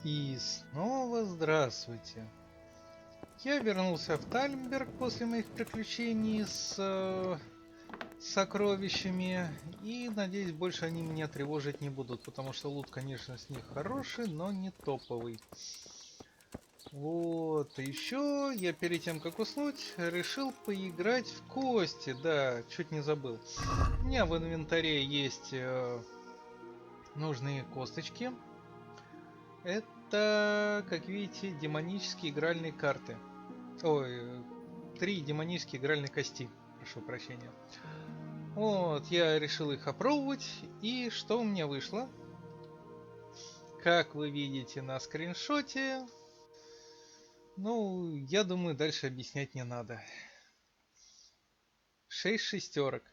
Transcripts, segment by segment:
И снова здравствуйте. Я вернулся в Тальмберг после моих приключений с сокровищами. И надеюсь, больше они меня тревожить не будут. Потому что лут, конечно, с них хороший, но не топовый. Вот, еще я перед тем, как уснуть, решил поиграть в кости. Да, чуть не забыл. У меня в инвентаре есть нужные косточки. Это, как видите, демонические игральные карты. Ой, 3 демонические игральные кости. Прошу прощения. Вот, я решил их опробовать. И что у меня вышло? Как вы видите на скриншоте. Ну, я думаю, дальше объяснять не надо. 6 шестерок.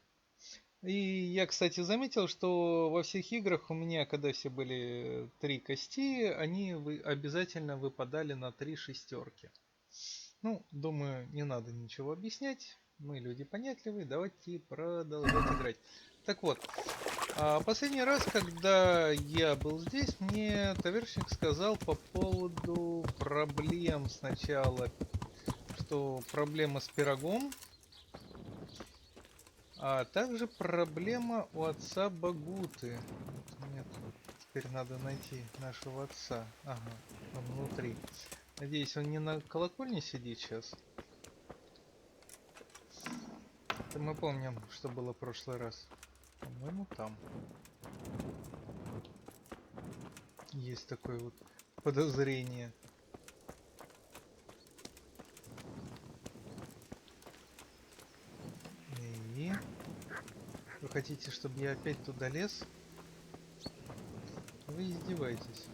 И я, кстати, заметил, что во всех играх у меня, когда все были 3 кости, они обязательно выпадали на 3 шестерки. Ну, думаю, не надо ничего объяснять. Мы люди понятливые, давайте продолжать играть. Так вот, последний раз, когда я был здесь, мне тавершник сказал по поводу проблем сначала, что проблема с пирогом, а также проблема у отца Багуты. Нет, теперь надо найти нашего отца. Ага, он внутри. Надеюсь, он не на колокольне сидит сейчас. Это мы помним, что было в прошлый раз. По-моему, там. Есть такое вот подозрение. И... Вы хотите, чтобы я опять туда лез? Вы издеваетесь.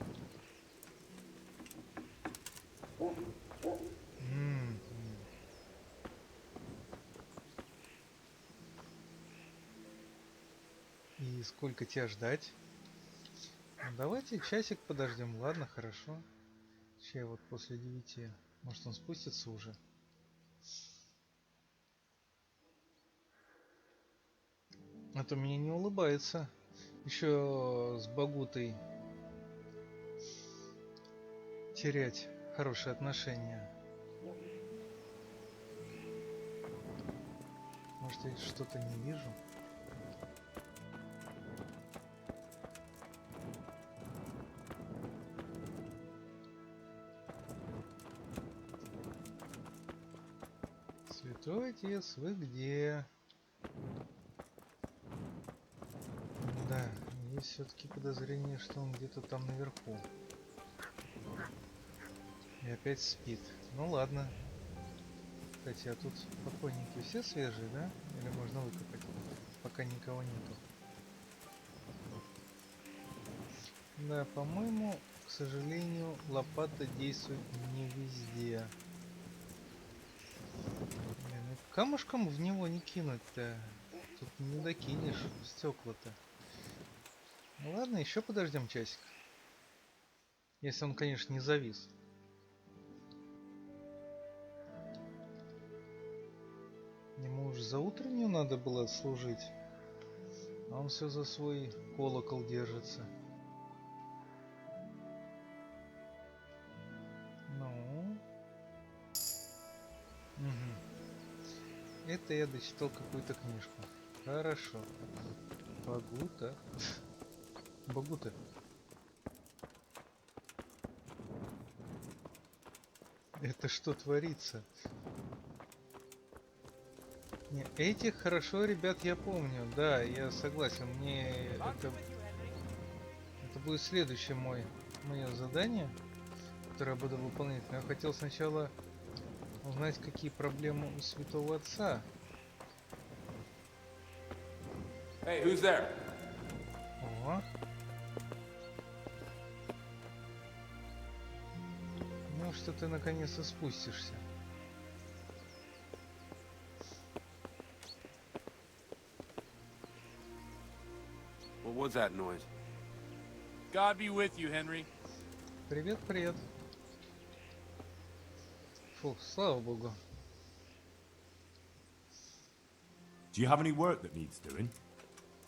И сколько тебя ждать? Ну, давайте часик подождем. Ладно, хорошо. Сейчас вот после 9. Может, он спустится уже? А то мне не улыбается. Еще с Багутой терять хорошие отношения. Может, я что-то не вижу? Святой отец, вы где? Да, есть все-таки подозрение, что он где-то там наверху. И опять спит. Ну ладно. Кстати, а тут покойники все свежие, да? Или можно выкопать? Пока никого нету. Да, по-моему, к сожалению, лопата действует не везде. Блин, ну камушком в него не кинуть-то. Тут не докинешь стекла-то. Ну ладно, еще подождем часик. Если он, конечно, не завис. Ему уже за утреннюю надо было служить. А он все за свой колокол держится. Ну. Угу. Это я дочитал какую-то книжку. Хорошо. Багута. Багута. Это что творится? Не, этих хорошо, ребят, я помню. Да, я согласен. Мне это будет следующее мое задание, которое я буду выполнять. Но я хотел сначала узнать, какие проблемы у Святого Отца. Hey, who's there? О. Ну что ты наконец-то спустишься. What was that noise? God be with you, Henry. Привет, привет. Фу, слава богу. Do you have any work that needs doing?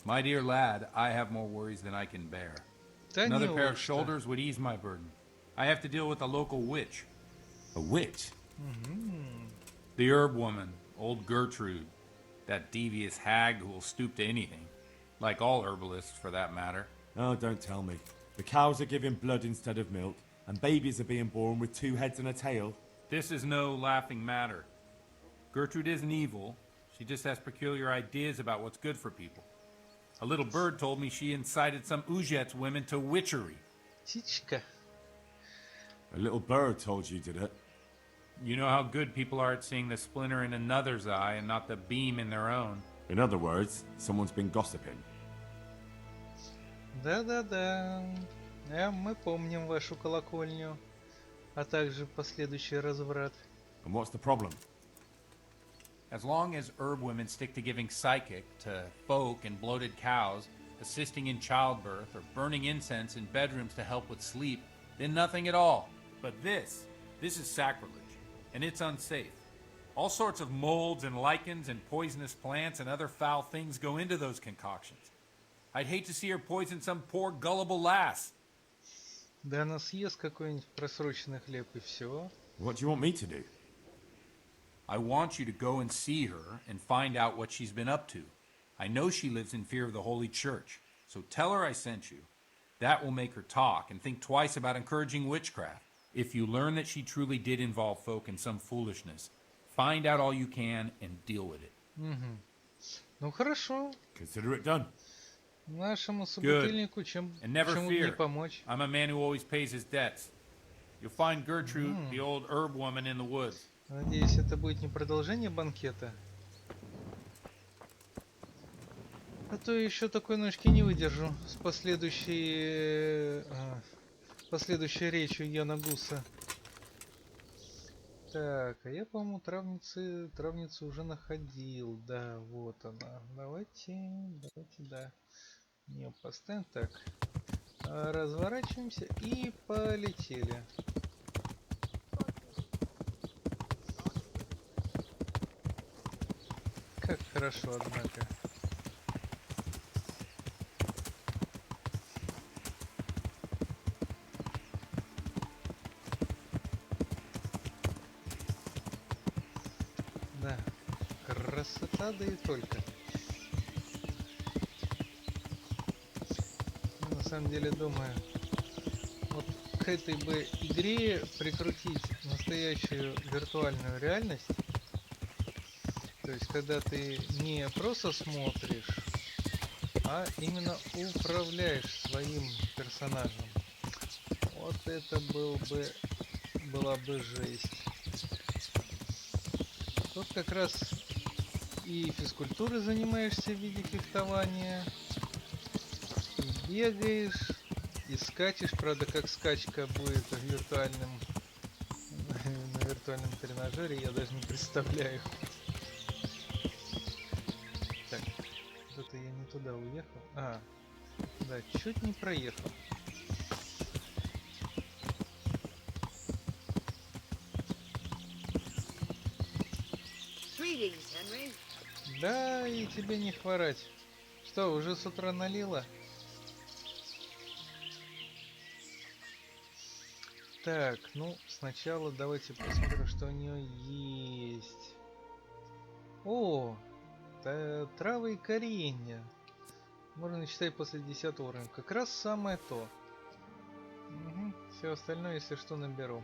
My dear lad, I have more worries than I can bear. Да Another pair of неужто? shoulders would ease my burden. I have to deal with a local witch. A witch? The herb woman, old Gertrude. That devious hag who will stoop to anything. Like all herbalists, for that matter. Oh, don't tell me. The cows are giving blood instead of milk, and babies are being born with 2 heads and a tail. This is no laughing matter. Gertrude isn't evil. She just has peculiar ideas about what's good for people. A little bird told me she incited some Ujet's women to witchery. Птичка. A little bird told you, did it? You know how good people are at seeing the splinter in another's eye and not the beam in their own. In other words, someone's been gossiping. Да-да-да. Мы помним вашу колокольню, а также последующий разврат. And what's the problem? As long as herb women stick to giving psychic to folk and bloated cows, assisting in childbirth, or burning incense in bedrooms to help with sleep, then nothing at all. But this is sacrilege, and it's unsafe. All sorts of molds and lichens and poisonous plants and other foul things go into those concoctions. I'd hate to see her poison some poor gullible lass. Да она съест какой-нибудь просроченный хлеб и все. What do you want me to do? I want you to go and see her and find out what she's been up to. I know she lives in fear of the Holy Church, so tell her I sent you. That will make her talk and think twice about encouraging witchcraft. If you learn that she truly did involve folk in some foolishness, find out all you can and deal with it. Ну хорошо. Consider it done. Нашему собутыльнику чем And never почему бы не fear, помочь. I'm a man who always pays his debts. You'll find Gertrude, the old herb woman, in the woods. Надеюсь, это будет не продолжение банкета. А то еще такой ножки не выдержу с последующей речью Яна Гуса. Так, а я, по-моему, травницу уже находил. Да, вот она. Давайте, да. Не поставим. Так, разворачиваемся и полетели. Как хорошо, однако. Да, красота, да и только. Я на самом деле думаю, вот к этой бы игре прикрутить настоящую виртуальную реальность. То есть, когда ты не просто смотришь, а именно управляешь своим персонажем. Вот это была бы жесть. Тут как раз и физкультурой занимаешься в виде фехтования, и бегаешь, и скачешь. Правда, как скачка будет на виртуальном тренажере, я даже не представляю. Так, что-то я не туда уехал. Да, чуть не проехал. Да, и тебе не хворать. Что, уже с утра налила? Так, ну, сначала давайте посмотрим, что у нее есть. О, травы и коренья. Можно читать после 10 уровня. Как раз самое то. Все остальное, если что, наберу.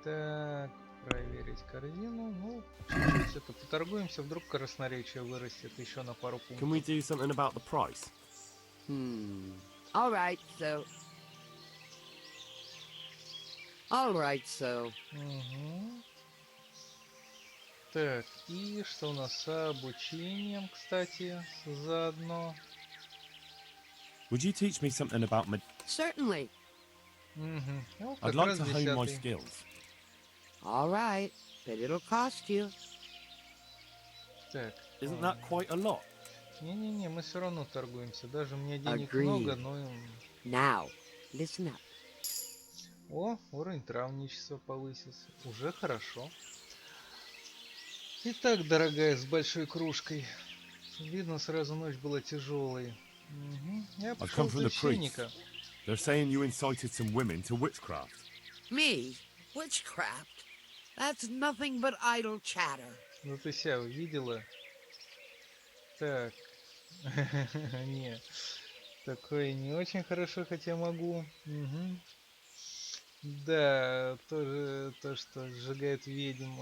Так, проверить корзину. Ну, чуть-чуть это поторгуемся. Вдруг красноречие вырастет еще на пару Can пунктов. we do something about the price? All right, so. Угу. Так, и что у нас с обучением, кстати, заодно? Would you teach me something about Certainly. Угу. Ну, I'd как like раз to hone my 10-й. skills. All right, but it'll cost you. Так. Isn't that quite a lot? Не-не-не, мы все равно торгуемся. Даже у меня денег Agreed. много, но... Now, listen up. О, уровень травничества повысился. Уже хорошо. Итак, дорогая, с большой кружкой. Видно, сразу ночь была тяжелой. Угу. Я I've пришел come from за the priest. священника. They're saying you incited some women to witchcraft. Me? Witchcraft? That's nothing but idle chatter. Ну ты себя увидела? Так. Не. Такое не очень хорошо, хотя могу. Мгм. Да, тоже то, что сжигает ведьм,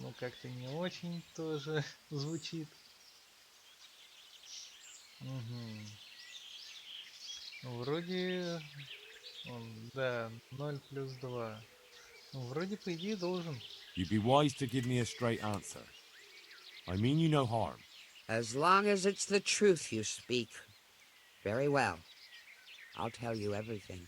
ну как-то не очень тоже звучит. Мгм. Вроде, да, 0 + 2. Ну, вроде по идее должен. You'd be wise to give me a straight answer. I mean you no harm. As long as it's the truth you speak. Very well. I'll tell you everything.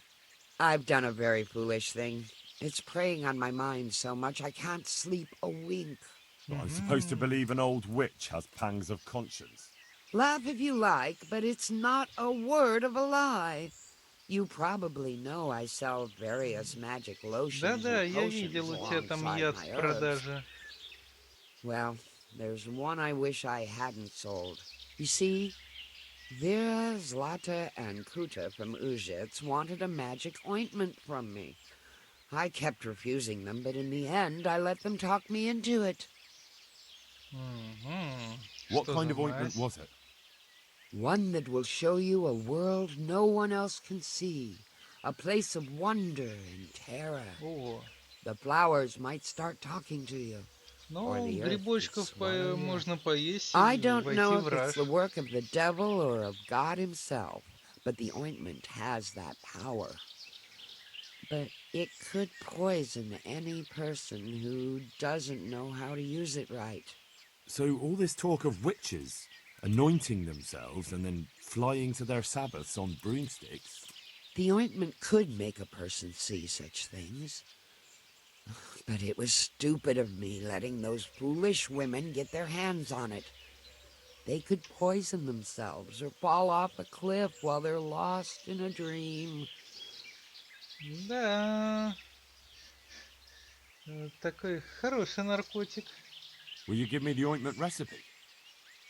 I've done a very foolish thing. It's preying on my mind so much I can't sleep a wink. But I'm supposed to believe an old witch has pangs of conscience. Laugh if you like, but it's not a word of a lie. You probably know I sell various magic lotions Да-да, and я potions видел у тебя там alongside яд my в herbs. продаже. Well, there's one I wish I hadn't sold. You see, Vera, Zlata, and Kuta from Uzhitz wanted a magic ointment from me. I kept refusing them, but in the end, I let them talk me into it. Мгм. What Что kind за of ointment мазь? was it? One that will show you a world no one else can see, a place of wonder and terror. О, The flowers might start talking to you, or ну, the earth could грибочков swallow you up. можно поесть I и don't войти know в if it's the раж. work of the devil or of God himself, but the ointment has that power. But it could poison any person who doesn't know how to use it right. So all this talk of witches anointing themselves and then flying to their sabbaths on broomsticks. The ointment could make a person see such things. But it was stupid of me letting those foolish women get their hands on it. They could poison themselves or fall off a cliff while they're lost in a dream. Да, такой хороший наркотик. Will you give me the ointment recipe?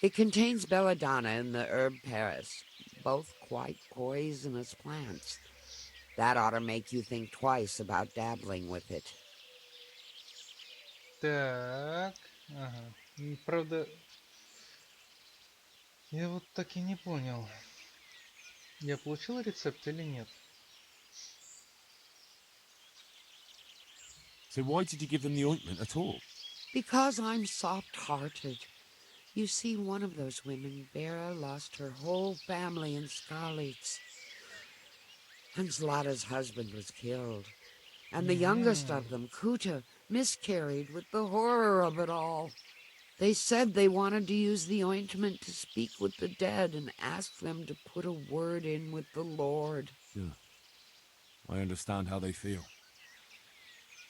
It contains belladonna and the herb Paris, both quite poisonous plants. That ought to make you think twice about dabbling with it. Так, ага. Правда, я вот так и не понял. Я получил рецепт или нет? So why did you give them the ointment at all? Because I'm soft-hearted. You see, one of those women, Vera, lost her whole family in Skalitz. And Zlata's husband was killed. And the youngest of them, Kuta, miscarried with the horror of it all. They said they wanted to use the ointment to speak with the dead and ask them to put a word in with the Lord. Yeah. I understand how they feel.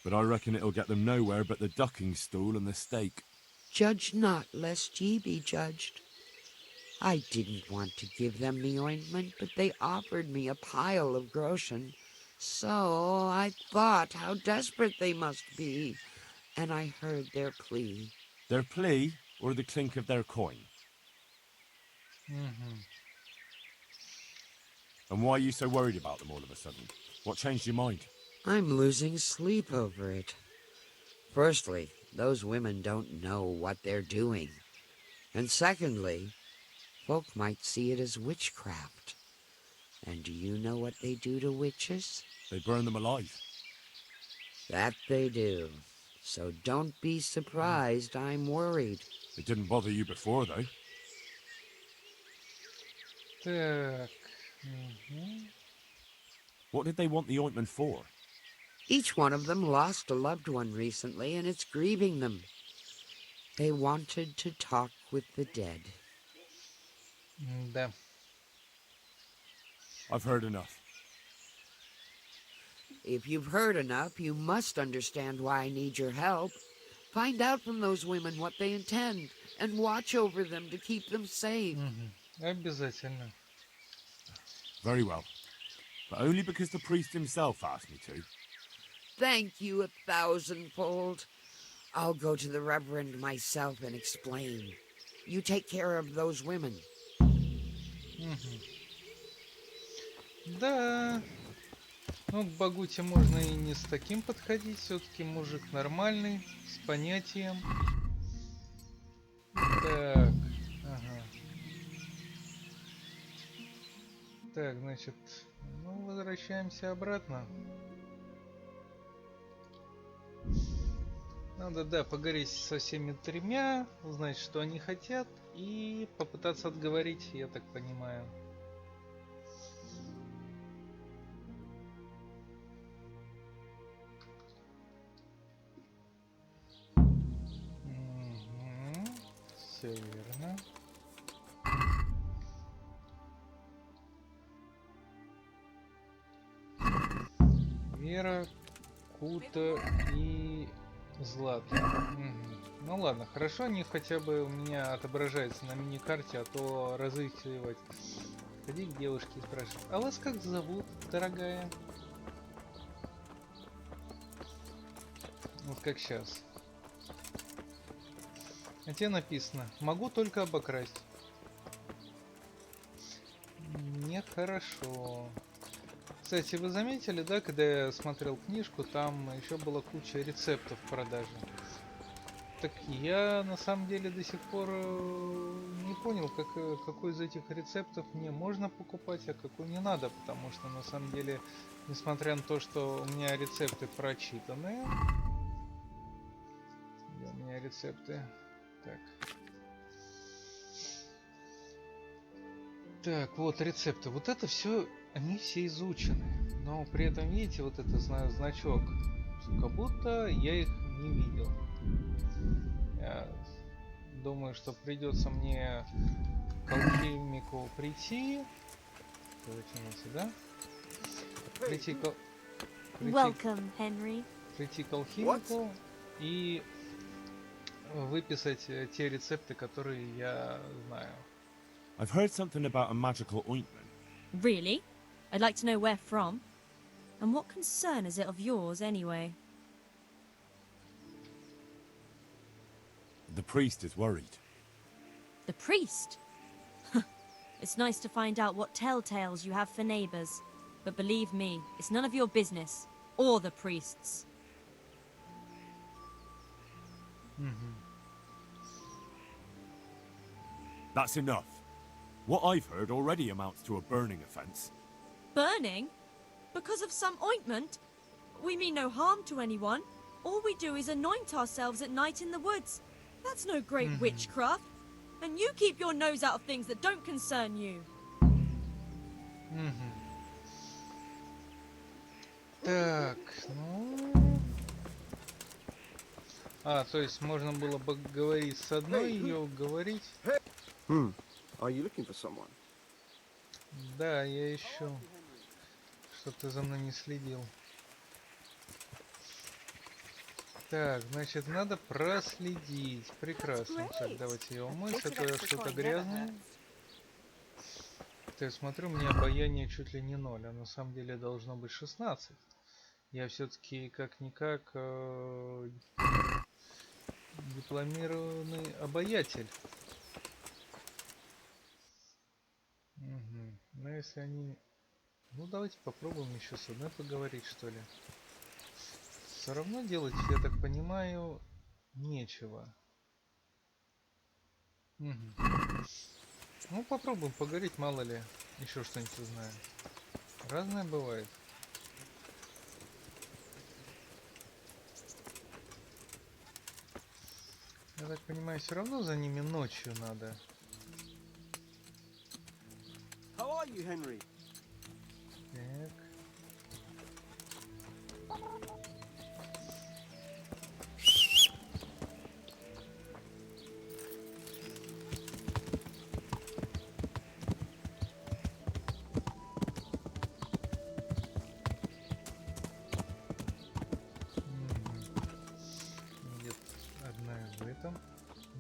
But I reckon it'll get them nowhere but the ducking stool and the stake. Judge not, lest ye be judged. I didn't want to give them the ointment, but they offered me a pile of groschen. So I thought how desperate they must be, and I heard their plea. Their plea or the clink of their coin? Мгм. And why are you so worried about them all of a sudden? What changed your mind? I'm losing sleep over it. Firstly, those women don't know what they're doing. And secondly, folk might see it as witchcraft. And do you know what they do to witches? They burn them alive. That they do. So don't be surprised I'm worried. It didn't bother you before, though. Так. Мгм. What did they want the ointment for? Each one of them lost a loved one recently, and it's grieving them. They wanted to talk with the dead. Да. I've heard enough. If you've heard enough, you must understand why I need your help. Find out from those women what they intend, and watch over them to keep them safe. Мгм. Обязательно. Very well. But only because the priest himself asked me to. Thank you 1,000-fold. I'll go to the Reverend myself and explain. You take care of those women. Мгм. Да. Ну, к Багуте можно и не с таким подходить, все-таки мужик нормальный, с понятием. Так, ага. Так, значит, ну, возвращаемся обратно. Надо, да, поговорить со всеми тремя, узнать, что они хотят, и попытаться отговорить, я так понимаю. Все верно. Вера, Кута и Злата. Ну ладно, хорошо, они хотя бы у меня отображаются на мини-карте, а то разыскивать. Ходи к девушке и спрашивай: а вас как зовут, дорогая? Вот как сейчас. А тебе написано: могу только обокрасть. Нехорошо. Кстати, вы заметили, да, когда я смотрел книжку, там еще была куча рецептов в продаже. Так я на самом деле до сих пор не понял, какой из этих рецептов мне можно покупать, а какой не надо, потому что на самом деле, несмотря на то, что у меня рецепты прочитанные, где у меня рецепты, так. Так, вот рецепты. Вот это все, они все изучены. Но при этом, видите, вот это значок. Как будто я их не видел. Я думаю, что придется мне к алхимику прийти. Да? Welcome, Henry. Прийти к алхимику и выписать те рецепты, которые я знаю. I've heard something about a magical ointment. Really? I'd like to know where from. And what concern is it of yours, anyway? The priest is worried. The priest? It's nice to find out what telltales you have for neighbors. But believe me, it's none of your business. Or the priest's. That's enough. What I've heard already amounts to a burning offence. Burning? Because of some ointment? We mean no harm to anyone. All we do is anoint ourselves at night in the woods. That's no great witchcraft. And you keep your nose out of things that don't concern you. Так, ну... то есть можно было бы говорить с одной, ее уговорить. Are you looking for someone? Да, я ищу. Чтоб ты за мной не следил. Так, значит, надо проследить. Прекрасно. Так, давайте ее умыть. Это что-то грязное. Я смотрю, у меня обаяние чуть ли не 0, а на самом деле должно быть 16. Я все-таки как-никак дипломированный обаятель. Но если они... Ну, давайте попробуем еще с одной поговорить, что ли. Все равно делать, я так понимаю, нечего. Ну, попробуем поговорить, мало ли, еще что-нибудь узнаем. Разное бывает. Я так понимаю, все равно за ними ночью надо. How are you, Henry? Так. Где-то одна в этом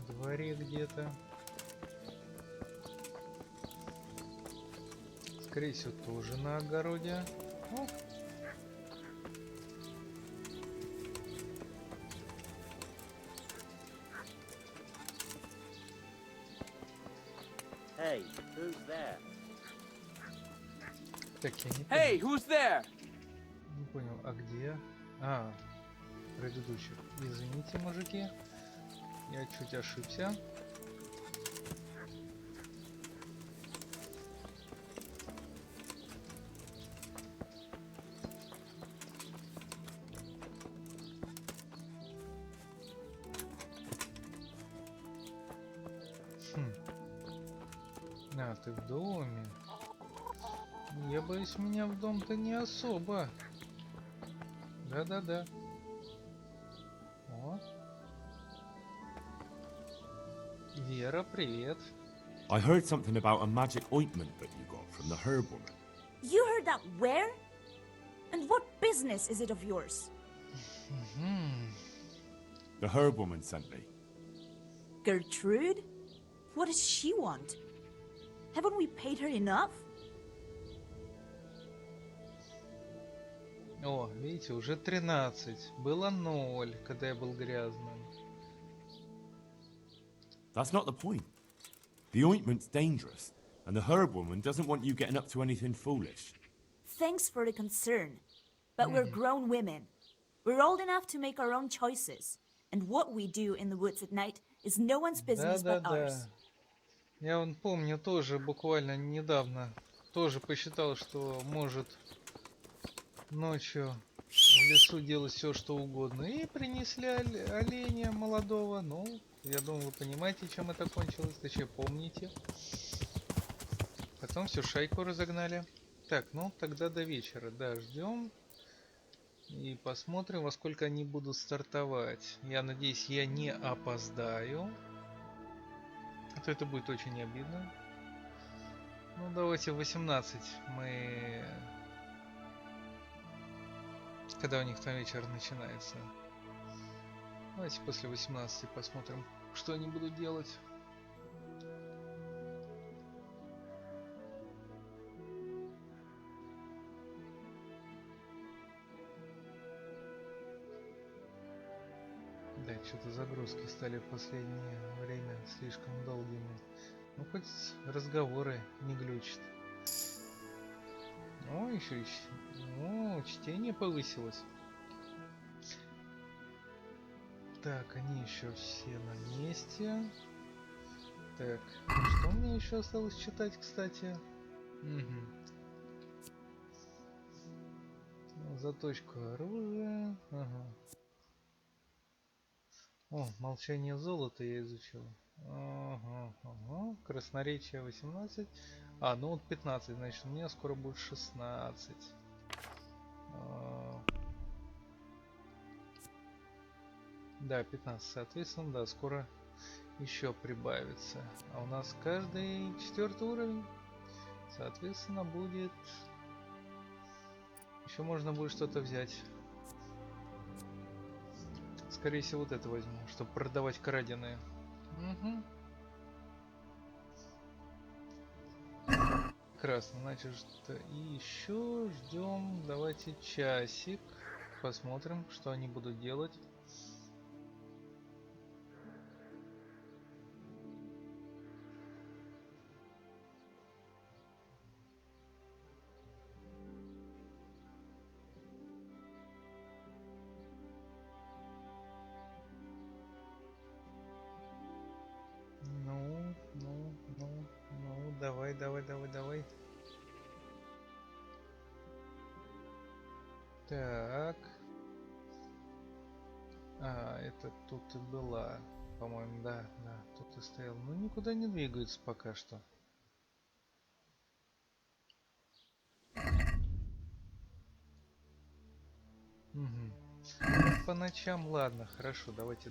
дворе где-то. Скорее всего, тоже на огороде. О. Hey, who's there? Так, я не Hey, понял. who's there? А, предыдущих. Извините, мужики. Я чуть ошибся. А, ты в доме. Я боюсь, меня в дом-то не особо. Да-да-да. О. Вера, привет. I heard something about a magic ointment that you got from the herb woman. You heard that where? And what business is it of yours? The herb woman sent me. Gertrude? What does she want? Haven't we paid her enough? О, видите, уже 13. Было 0, когда я был грязным. That's not the point. The ointment's dangerous, and the herb woman doesn't want you getting up to anything foolish. Thanks for the concern. But we're grown women. We're old enough to make our own choices. And what we do in the woods at night is no one's business but ours. Я вон помню тоже буквально недавно тоже посчитал, что может ночью в лесу делать все, что угодно. И принесли оленя молодого. Ну, я думаю, вы понимаете, чем это кончилось. Точнее, помните. Потом всю шайку разогнали. Так, ну тогда до вечера. Да, ждем. И посмотрим, во сколько они будут стартовать. Я надеюсь, я не опоздаю. А то это будет очень обидно. Ну, давайте в 18 мы... Когда у них там вечер начинается. Давайте после 18 посмотрим, что они будут делать. Да, что-то загрузки стали в последнее время слишком долгими. Ну, хоть разговоры не глючат. О, еще чтение повысилось. Так, они еще все на месте. Так, что мне еще осталось читать, кстати? Угу. Заточку оружия. Ага. О, молчание золота я изучил. Ага, ага. Красноречие 18. А, ну вот 15, значит, у меня скоро будет 16. Да, 15, соответственно, да, скоро еще прибавится. А у нас каждый 4-й уровень. Соответственно, будет... Еще можно будет что-то взять. Скорее всего, вот это возьму, чтобы продавать краденые. Угу. Прекрасно, значит, и еще ждем. Давайте часик. Посмотрим, что они будут делать. Давай. Так. А, это тут и была. По-моему, да, тут и стоял. Ну, никуда не двигается пока что. Угу. По ночам, ладно, хорошо, давайте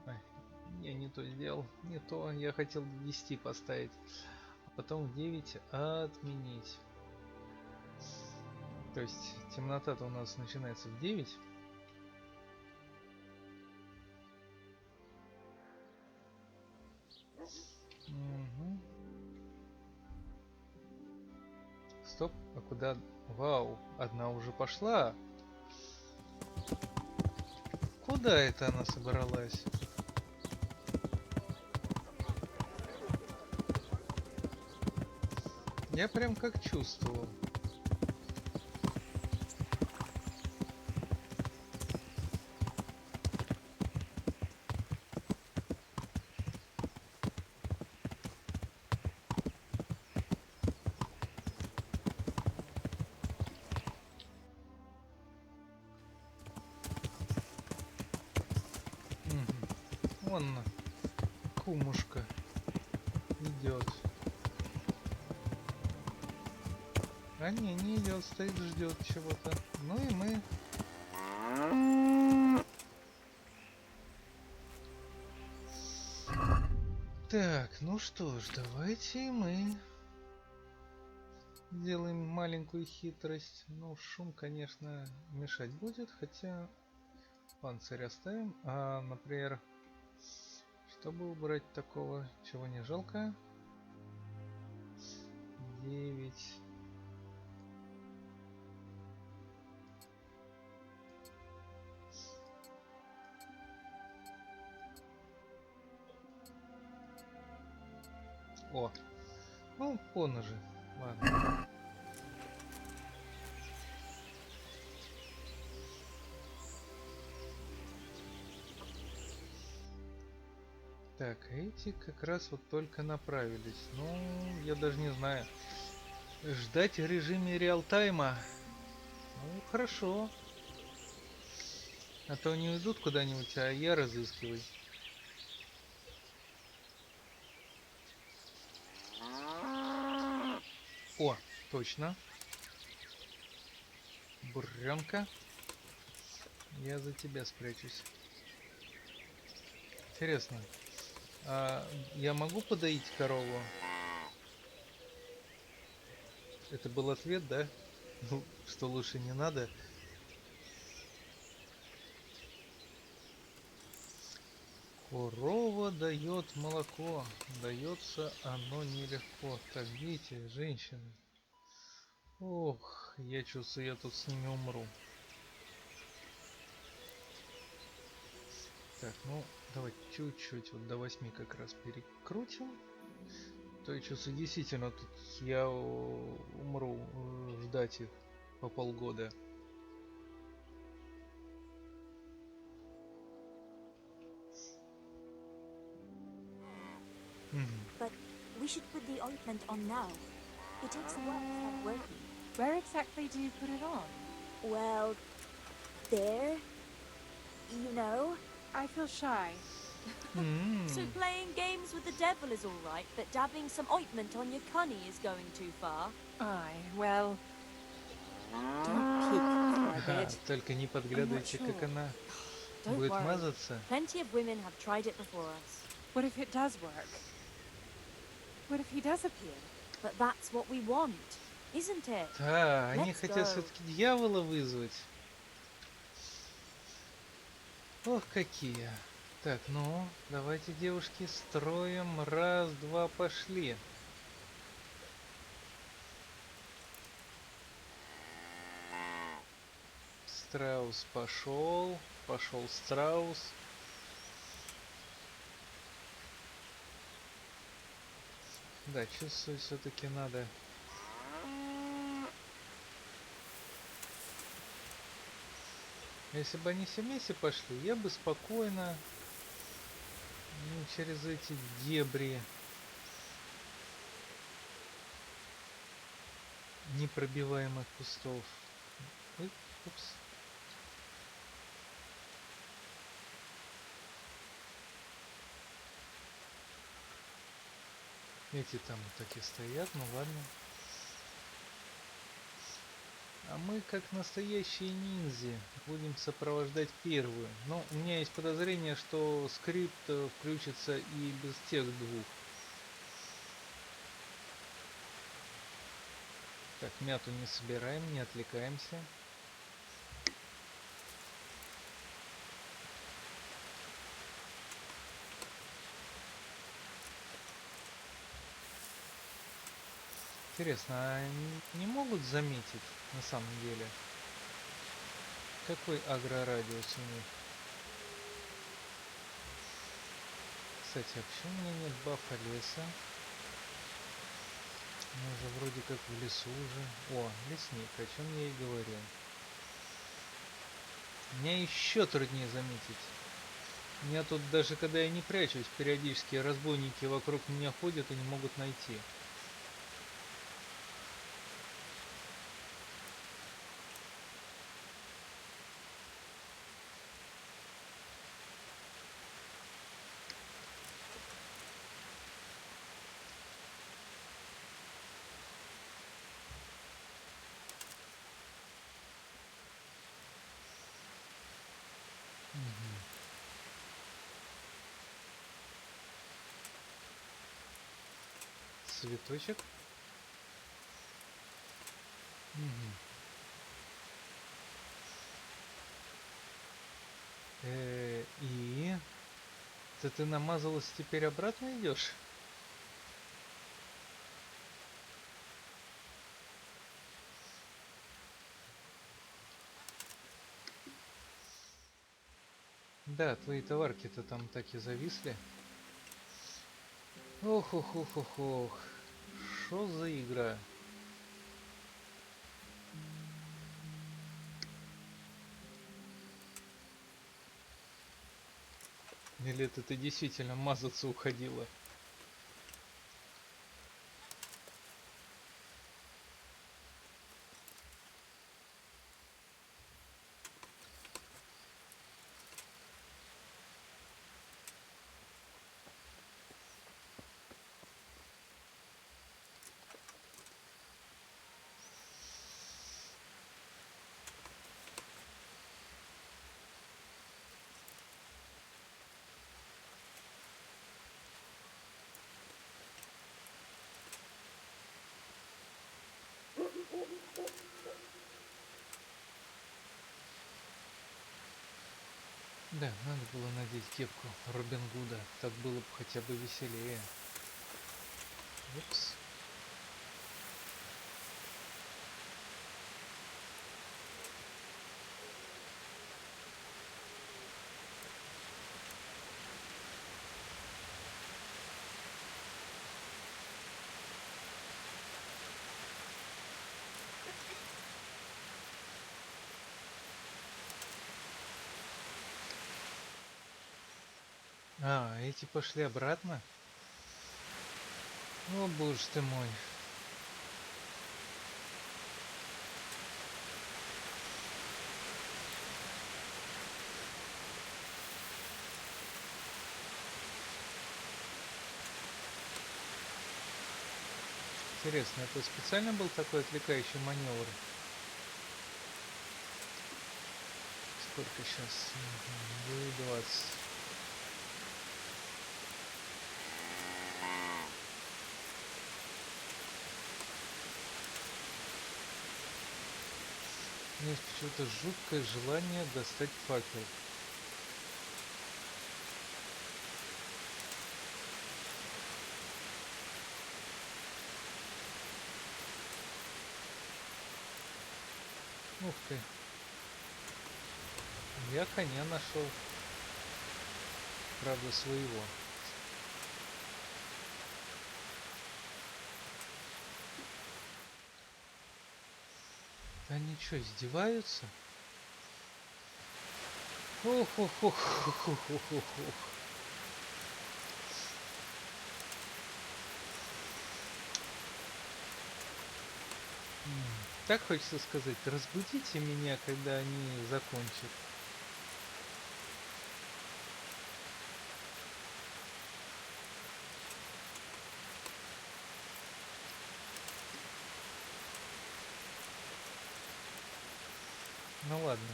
Ай, я не то сделал, не то, я хотел до 10 поставить, а потом в 9 отменить. То есть темнота-то у нас начинается в 9. Угу. Стоп, а куда? Вау, одна уже пошла. Куда это она собралась? Я прям как чувствовал. Вон кумушка идет. А не идет, стоит, ждет чего-то. Ну и мы. Так, ну что ж, давайте мы сделаем маленькую хитрость. Ну, шум, конечно, мешать будет, хотя панцирь оставим. А, например, чтобы убрать такого, чего не жалко. 9. О, ну, поножи. Ладно. Так, эти как раз вот только направились. Ну, я даже не знаю. Ждать в режиме реал-тайма. Ну, хорошо. А то они уйдут куда-нибудь, а я разыскиваю. О, точно. Буренка. Я за тебя спрячусь. Интересно. А я могу подоить корову? Это был ответ, да? Ну, что лучше не надо. Корова дает молоко. Дается оно нелегко. Так, дети, женщины. Ох, я чувствую, я тут с ними умру. Так, ну, давай чуть-чуть, вот до 8 как раз перекрутим. То я чувствую, действительно, тут я умру ждать их по полгода. But we should put the ointment on now. It takes a while to start working. Where exactly do you put it on? Well, there. You know? I feel shy. So playing games with the devil is all right, but dabbing some ointment on your cunny is going too far. Aye, well... Don't peek for a bit. Только не подглядывайте, как она Don't будет worry. мазаться. Plenty of women have tried it before us. What if it does work? What if he does appear? But that's what we want, isn't it? Да, они Let's хотят go. все-таки дьявола вызвать. Ох, какие. Так, ну, давайте, девушки, строим. Раз, два, пошли. Страус пошел. Пошел страус. Да, чувствую, все-таки надо. Если бы они все вместе пошли, я бы спокойно через эти дебри непробиваемых кустов. Ой, упс. Эти там так и стоят, ну ладно. А мы, как настоящие ниндзя, будем сопровождать первую. Но у меня есть подозрение, что скрипт включится и без тех двух. Так, мяту не собираем, не отвлекаемся. Интересно, а они не могут заметить на самом деле, какой агрорадиус у них? Кстати, а почему у меня нет бафа леса? Мы же вроде как в лесу уже. О, лесник, о чем я и говорил. Меня еще труднее заметить. Меня тут даже когда я не прячусь, периодически разбойники вокруг меня ходят и не могут найти. цветочек. Мгм. И... ты намазалась, теперь обратно идешь? Да, твои товарки-то там так и зависли. Ох, ох, ох, ох, ох. Что за игра? Или это ты действительно мазаться уходила? Да, надо было надеть кепку Робин Гуда. Так было бы хотя бы веселее. Упс. А, эти пошли обратно? О, боже ты мой. Интересно, это специально был такой отвлекающий маневр? Сколько сейчас? 20. У меня есть почему-то жуткое желание достать факел. Ух ты. Я коня нашел. Правда, своего. Они что, издеваются? Ох, ох, ох, ох, ох, ох, ох, ох. Так хочется сказать, разбудите меня, когда они закончат. Ну ладно.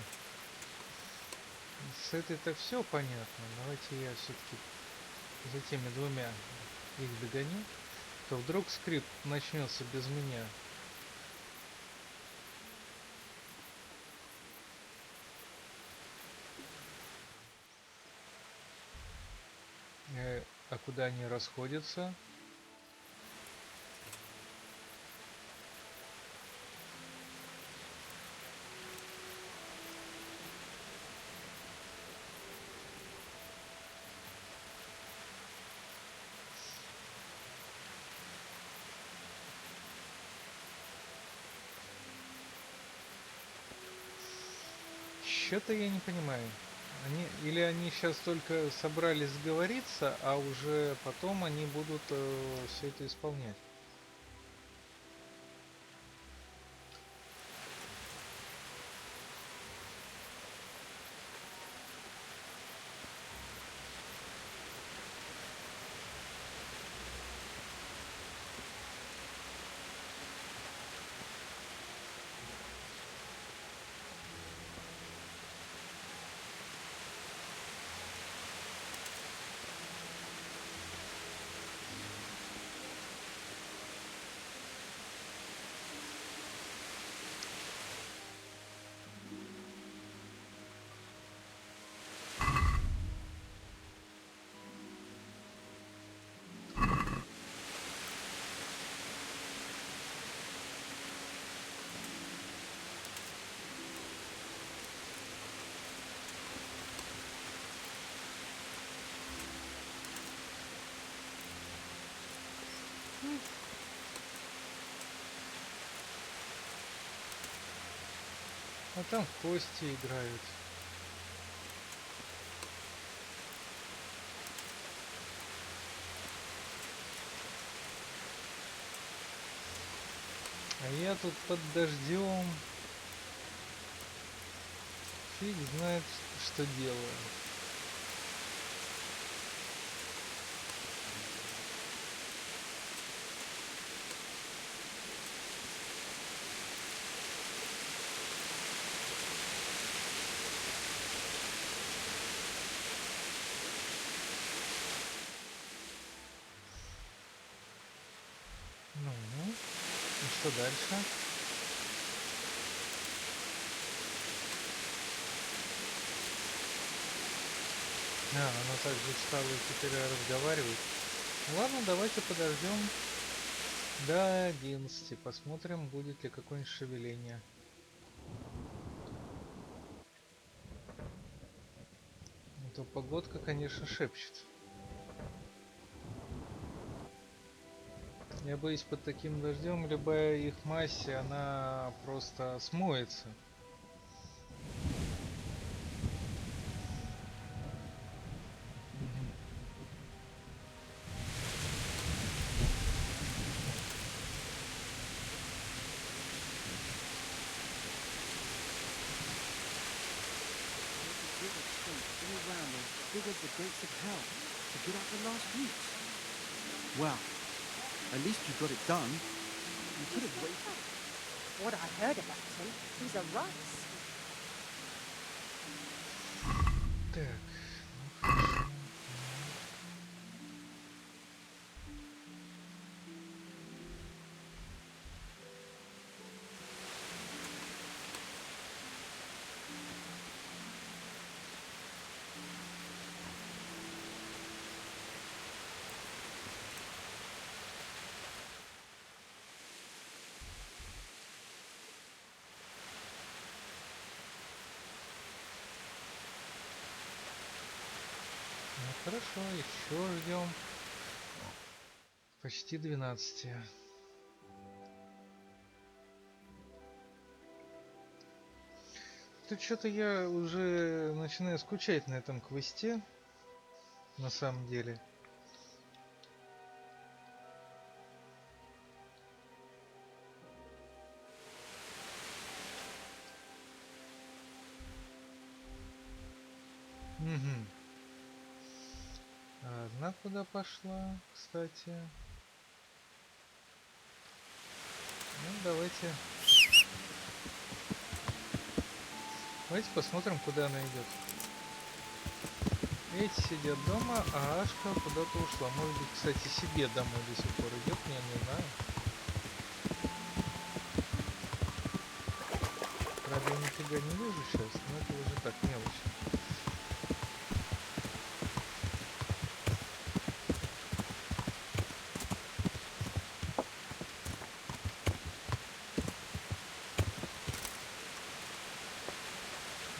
С этой-то все понятно. Давайте я все-таки за теми двумя их догоню. То вдруг скрипт начнется без меня. А куда они расходятся? Что-то я не понимаю. Или они сейчас только собрались сговориться, а уже потом они будут все это исполнять. А там в кости играют. А я тут под дождем. Фиг знает, что делаю. Ну, и что дальше? Она также стала теперь разговаривать. Ладно, давайте подождем до 11. Посмотрим, будет ли какое-нибудь шевеление. А то погодка, конечно, шепчет. Я боюсь, под таким дождем любая их масса, она просто смоется. Bigger the gates of hell to get out the last weeks. Well, at least you got it done. You could have waited. What I heard about him, he's a russ. Так. Хорошо, еще ждем. Почти 12. Тут что-то я уже начинаю скучать на этом квесте. На самом деле. Угу. А одна куда пошла, кстати? Ну, давайте посмотрим, куда она идет. Эти сидят дома, а Ашка куда-то ушла. Может быть, кстати, себе домой до сих пор идет, я не знаю. Правда, я нифига не вижу сейчас, но это уже так, мелочь.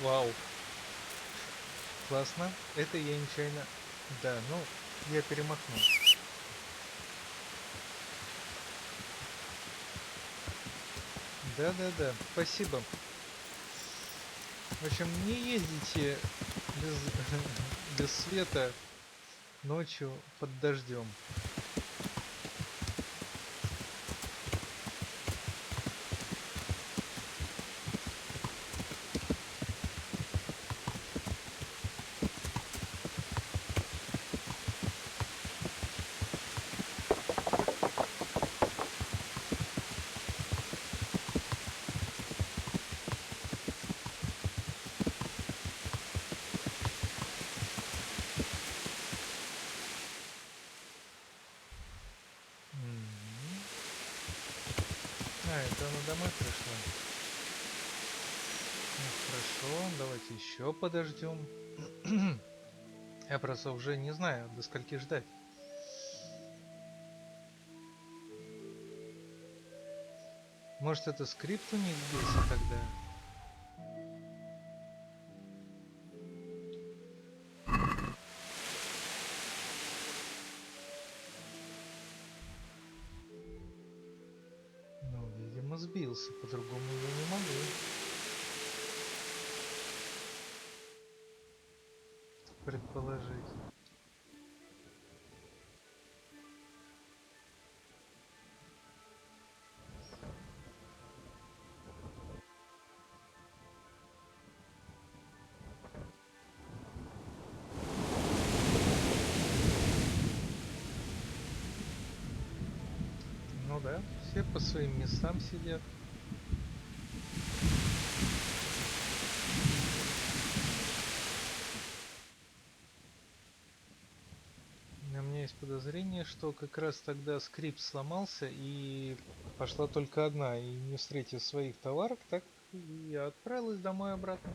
Вау. Классно. Это я нечаянно... Да, ну, я перемахнул. Да-да-да, спасибо. В общем, не ездите без света ночью под дождем. Это она домой пришла. Ну, хорошо, давайте еще подождем. Я просто уже не знаю, до скольки ждать. Может, это скрипт у них сбился тогда? Ну, видимо, сбился, по-другому я не могу. предположить. Ну да, все по своим местам сидят. У меня есть подозрение, что как раз тогда скрипт сломался и пошла только одна, и не встретив своих товарок, так и отправилась домой обратно.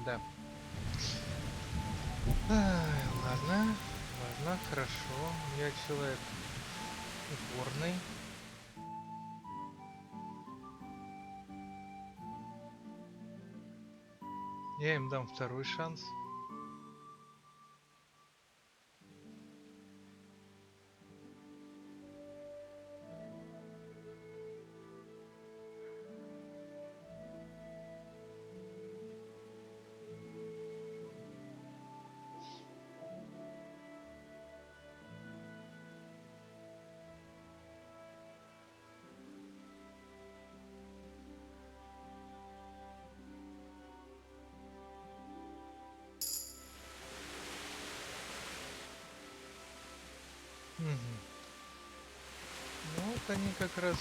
Да. Ладно, ладно, хорошо. Я человек упорный. Я им дам второй шанс. Мгм. Ну вот они как раз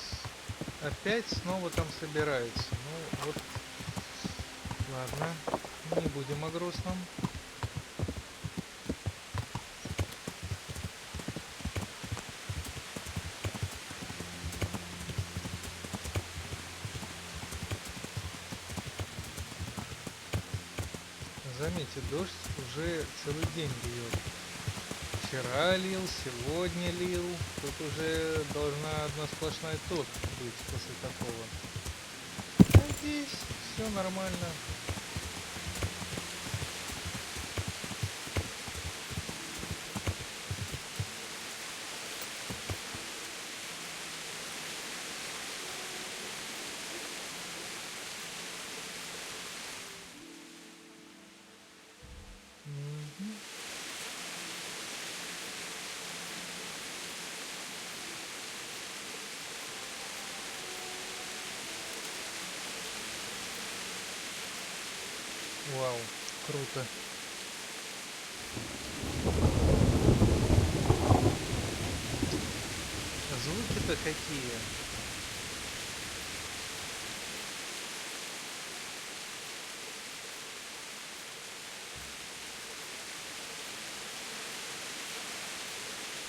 опять снова там собираются. Ну вот, ладно, не будем о грустном. Заметьте, дождь уже целый день льет. Вчера лил, сегодня лил. Тут уже должна одна сплошная топь быть после такого. А здесь все нормально. Мгм. Вау, круто. Звуки-то какие.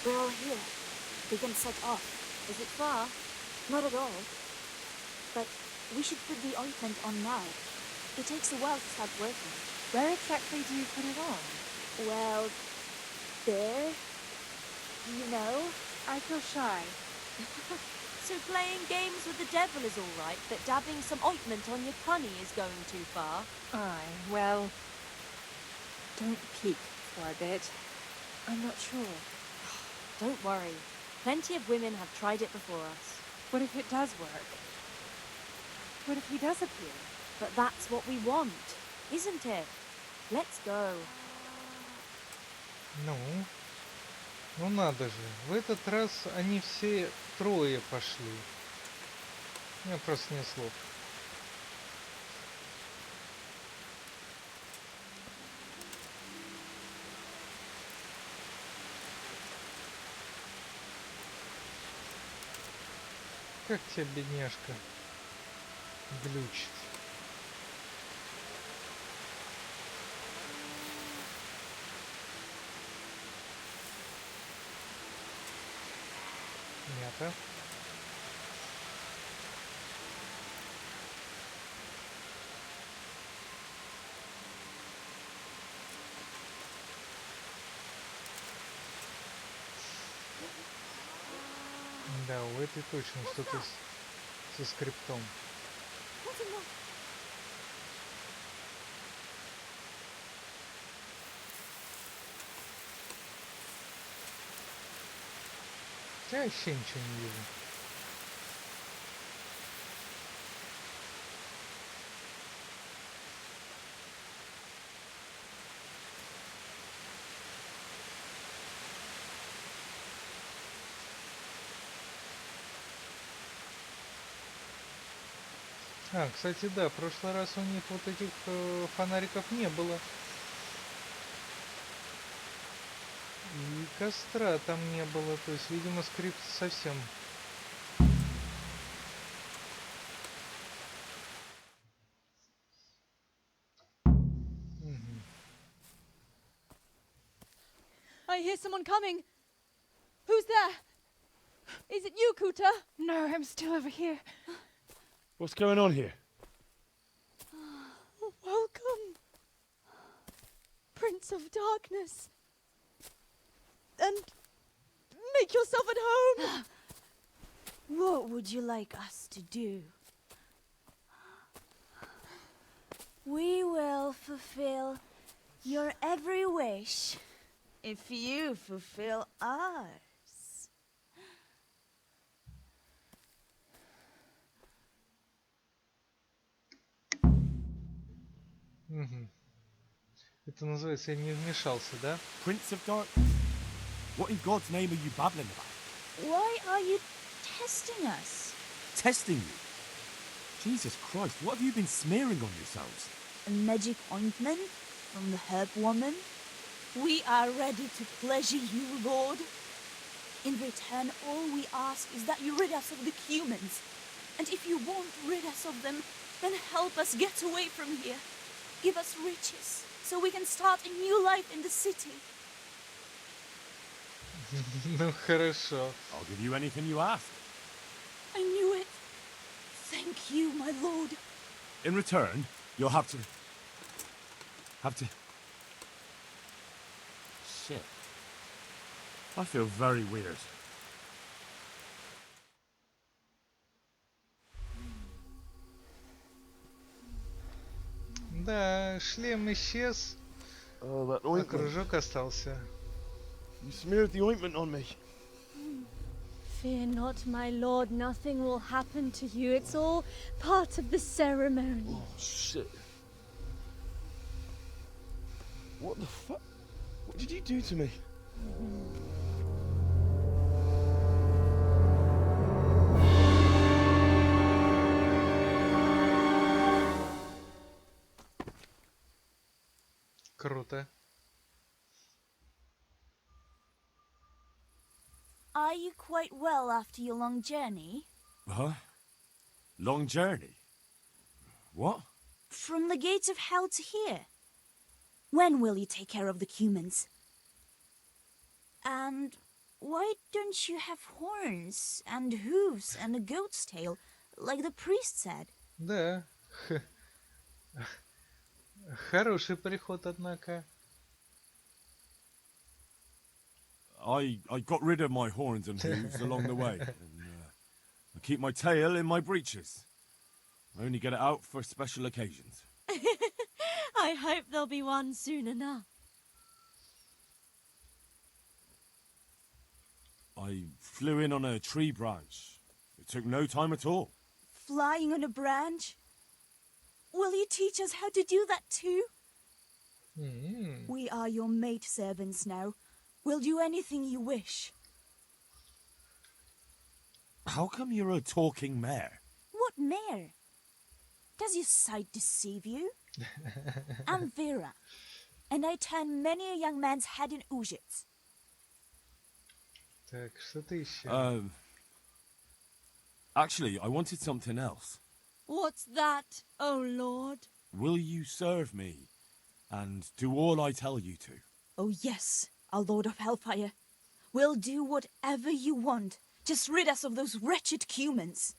We're all here. We can set off. Is it far? Not at all. But we should put the ointment on now. It takes a while to start working. Where exactly do you put it on? Well, there. You know? I feel shy. So playing games with the devil is all right, but dabbing some ointment on your punny is going too far? Aye, well, don't peek for a bit. I'm not sure. Don't worry. Plenty of women have tried it before us. What if it does work? What if he does appear? But that's what we want, isn't it? Let's go. Ну надо же. В этот раз они все трое пошли. У меня просто нет слов. Как тебя, бедняжка, глючит. Мята. Да, у этой точно что-то со скриптом. Я вообще ничего не вижу. А, кстати, да, в прошлый раз у них вот этих фонариков не было. И костра там не было, то есть, видимо, скрипт совсем. I hear someone coming. Who's there? Is it you, Kuta? No, I'm still over here. What's going on here? Welcome, Prince of Darkness. And make yourself at home. What would you like us to do? We will fulfill your every wish if you fulfill ours. Угу. Это называется «Я не вмешался», да? Prince of Darkness? What in God's name are you babbling about? Why are you testing us? Testing you? Jesus Christ, what have you been smearing on yourselves? A magic ointment from the herb woman? We are ready to pleasure you, Lord. In return, all we ask is that you rid us of the humans. And if you won't rid us of them, then help us get away from here. Give us riches, so we can start a new life in the city. Ну хорошо. I'll give you anything you ask. I knew it. Thank you, my lord. In return, you'll have to... Shit. I feel very weird. Да, шлем исчез, Oh, that а ointment. кружок остался. You smeared the ointment on me. Fear not, my lord. Nothing will happen to you. It's all part of the ceremony. Oh, shit. What the fuck? What did you do to me? Круто. Are you quite well after your long journey? Huh? Long journey? What? From the gates of hell to here. When will you take care of the humans? And why don't you have horns and hooves and a goat's tail, like the priest said? Да. Хороший приход, однако. I got rid of my horns and hooves along the way. And, I keep my tail in my breeches. I only get it out for special occasions. I hope there'll be one soon enough. I flew in on a tree branch. It took no time at all. Flying on a branch? Will you teach us how to do that too? We are your maid servants now. We'll do anything you wish. How come you're a talking mare? What mare? Does your sight deceive you? I'm Vera, and I turn many a young man's head in Ujits. Так, что-то еще. Actually, I wanted something else. What's that, oh lord? Will you serve me and do all I tell you to? Oh yes, our Lord of Hellfire. We'll do whatever you want. Just rid us of those wretched humans.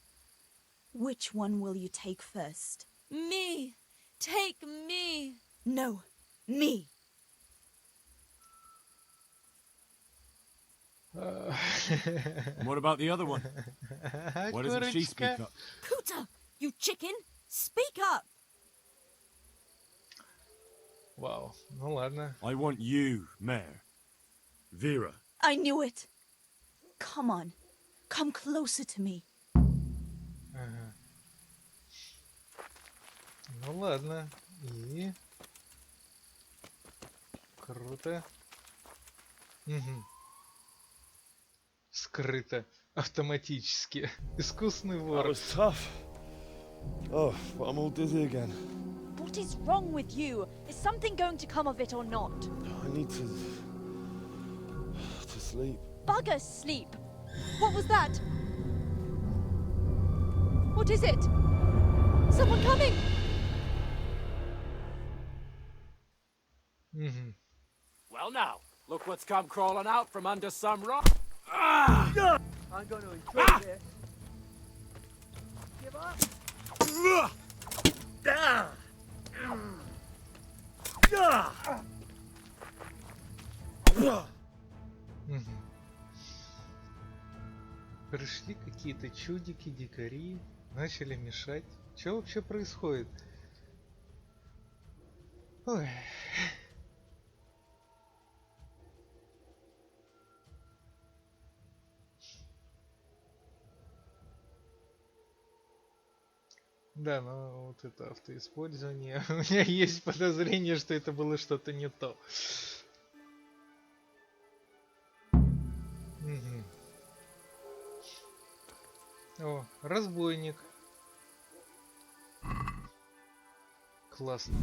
Which one will you take first? Me! Take me! No, me. What about the other one? Why doesn't she speak up? Kuta, you chicken! Speak up! Вау, ну ладно. I want you, Mare. Vera. I knew it. Come on. Come closer to me. Ага. Ну ладно. И... Круто. Угу. Скрыто. Автоматически. Искусный That вор. was tough. Oh, but I'm all dizzy again. What is wrong with you? Is something going to come of it or not? I need to sleep. Bugger sleep. What was that? What is it? Someone coming! Угу. Well now, look what's come crawling out from under some rock. I'm going to enjoy this. Give up. Угу. Пришли какие-то чудики, дикари, начали мешать. Что вообще происходит? Ой. Да, но вот это автоиспользование. У меня есть подозрение, что это было что-то не то. Угу. О, разбойник. Классно.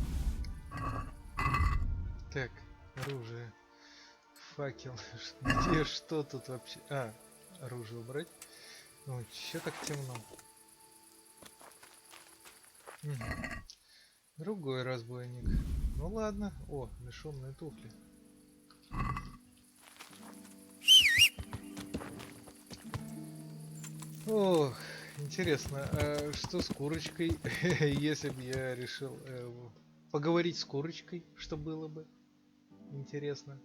Так, оружие. Факел. Где что тут вообще? А, оружие убрать. Ой, чё так темно? Угу. Другой разбойник. Ну ладно. О, бесшумные туфли. Ох, интересно, а что с курочкой? Если бы я решил поговорить с курочкой, что было бы? Интересно.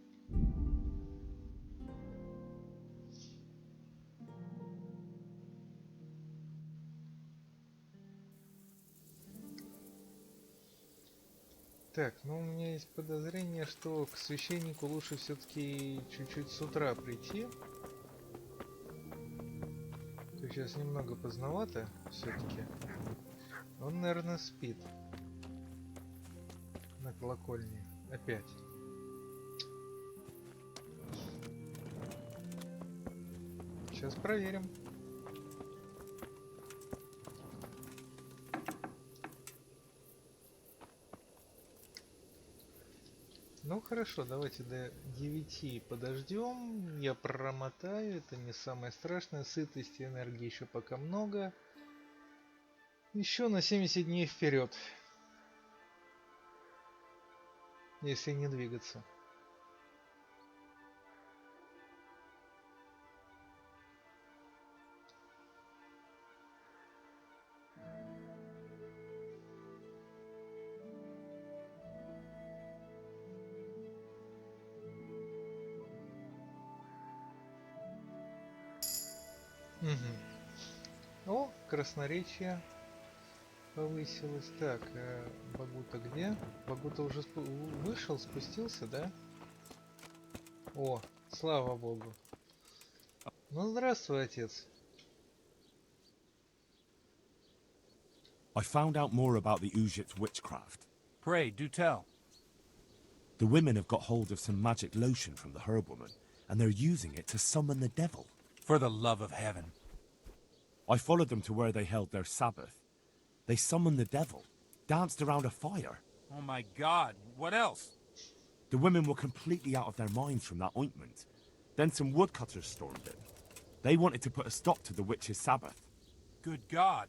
Так, ну у меня есть подозрение, что к священнику лучше все-таки чуть-чуть с утра прийти. То сейчас немного поздновато все-таки. Он, наверное, спит. На колокольне. Опять. Сейчас проверим. Ну хорошо, давайте до 9 подождем. Я промотаю, это не самое страшное. Сытости и энергии еще пока много. Еще на 70 дней вперед. Если не двигаться. Угу. О, красноречие повысилось. Так, Багута где? Багута уже вышел, спустился, да? О, слава богу. Ну, здравствуй, отец. I found out more about the Ujit's witchcraft. Pray, do tell. The women have got hold of some magic lotion from the herb woman, and they're using it to summon the devil. For the love of heaven. I followed them to where they held their Sabbath. They summoned the devil, danced around a fire. Oh my God, what else? The women were completely out of their minds from that ointment. Then some woodcutters stormed in. They wanted to put a stop to the witch's Sabbath. Good God.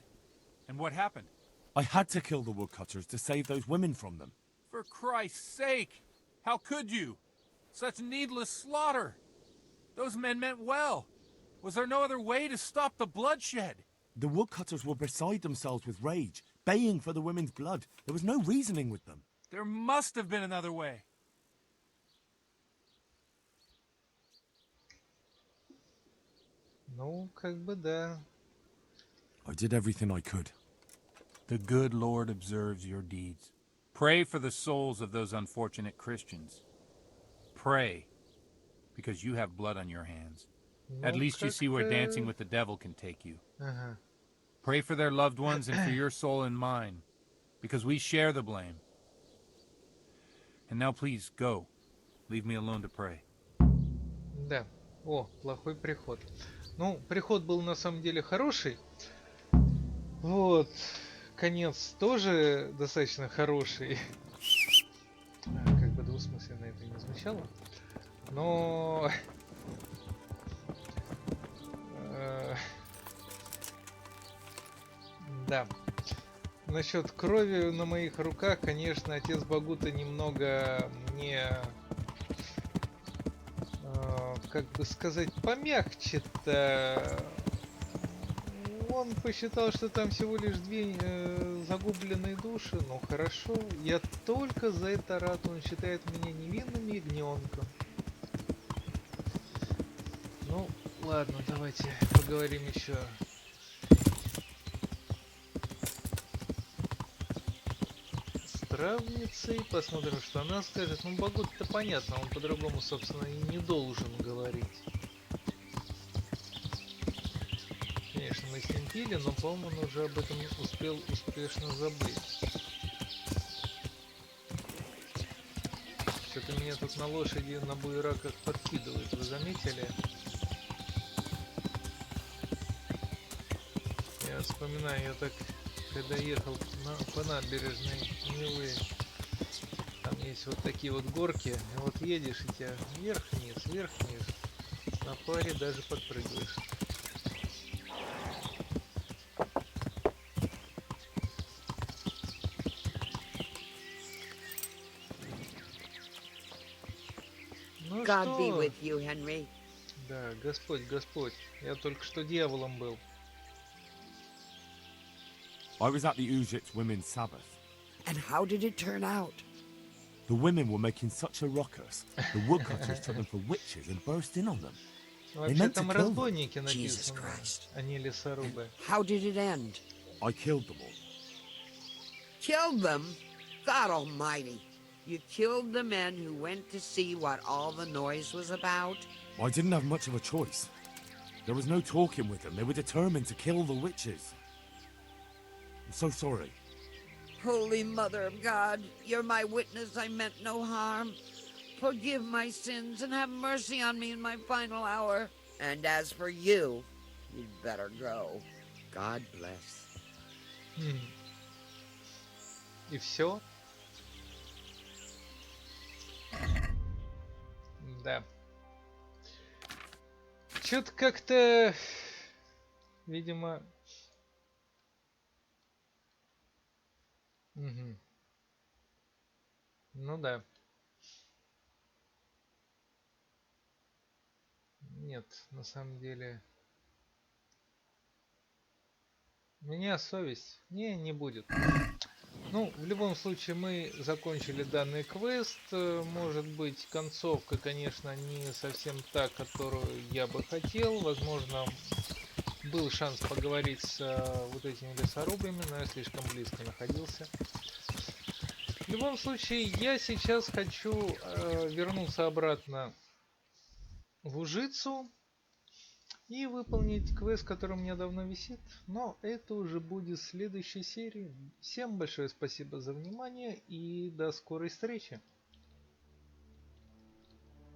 And what happened? I had to kill the woodcutters to save those women from them. For Christ's sake! How could you? Such needless slaughter! Those men meant well. Was there no other way to stop the bloodshed? The woodcutters were beside themselves with rage, baying for the women's blood. There was no reasoning with them. There must have been another way. Ну, как бы да. I did everything I could. The good Lord observes your deeds. Pray for the souls of those unfortunate Christians. Pray, because you have blood on your hands. At Ну, least you see where dancing как-то... with the devil can take you. Ага. Pray for their loved ones and for your soul and mine, because we share the blame. And now please, go. Leave me alone to pray. Да. О, плохой приход. Ну, приход был на самом деле хороший. Вот. Конец тоже достаточно хороший. Как бы двусмысленно это не звучало. Но... Да. Насчет крови на моих руках, конечно, отец Багута немного мне, как бы сказать, помягче-то. Он посчитал, что там всего лишь две загубленные души. Ну хорошо, я только за это рад. Он считает меня невинным ягненком. Ну, ладно, давайте поговорим еще. Травницей, посмотрим, что она скажет. Ну, Багут-то понятно, он по-другому, собственно, и не должен говорить. Конечно, мы с ним пили, но, по-моему, он уже об этом успел успешно забыть. Что-то меня тут на лошади на буераках подкидывает, вы заметили? Я вспоминаю, я так... Когда ехал по набережной Невы, там есть вот такие вот горки, и вот едешь, и тебя вверх-вниз, вверх-вниз, на паре даже подпрыгиваешь. Ну God be что? with you, Henry. Да, Господь, Господь, я только что дьяволом был. I was at the Ujit Women's Sabbath. And how did it turn out? The women were making such a ruckus. The woodcutters took them for witches and burst in on them. Вообще там разбойники Jesus написано, Christ. а не лесорубы. How did it end? I killed them all. Killed them? God Almighty. You killed the men who went to see what all the noise was about? I didn't have much of a choice. There was no talking with them. They were determined to kill the witches. I'm so sorry. Holy Mother of God, you're my witness I meant no harm. Forgive my sins and have mercy on me in my final hour. And as for you, you'd better go. God bless. И все? Да. Чё-то как-то, видимо... Угу. Ну да. Нет, на самом деле... У меня совесть. Не будет. Ну, в любом случае, мы закончили данный квест. Может быть, концовка, конечно, не совсем та, которую я бы хотел. Возможно, был шанс поговорить с вот этими лесорубами, но я слишком близко находился. В любом случае, я сейчас хочу вернуться обратно в Ужицу и выполнить квест, который у меня давно висит. Но это уже будет в следующей серии. Всем большое спасибо за внимание и до скорой встречи.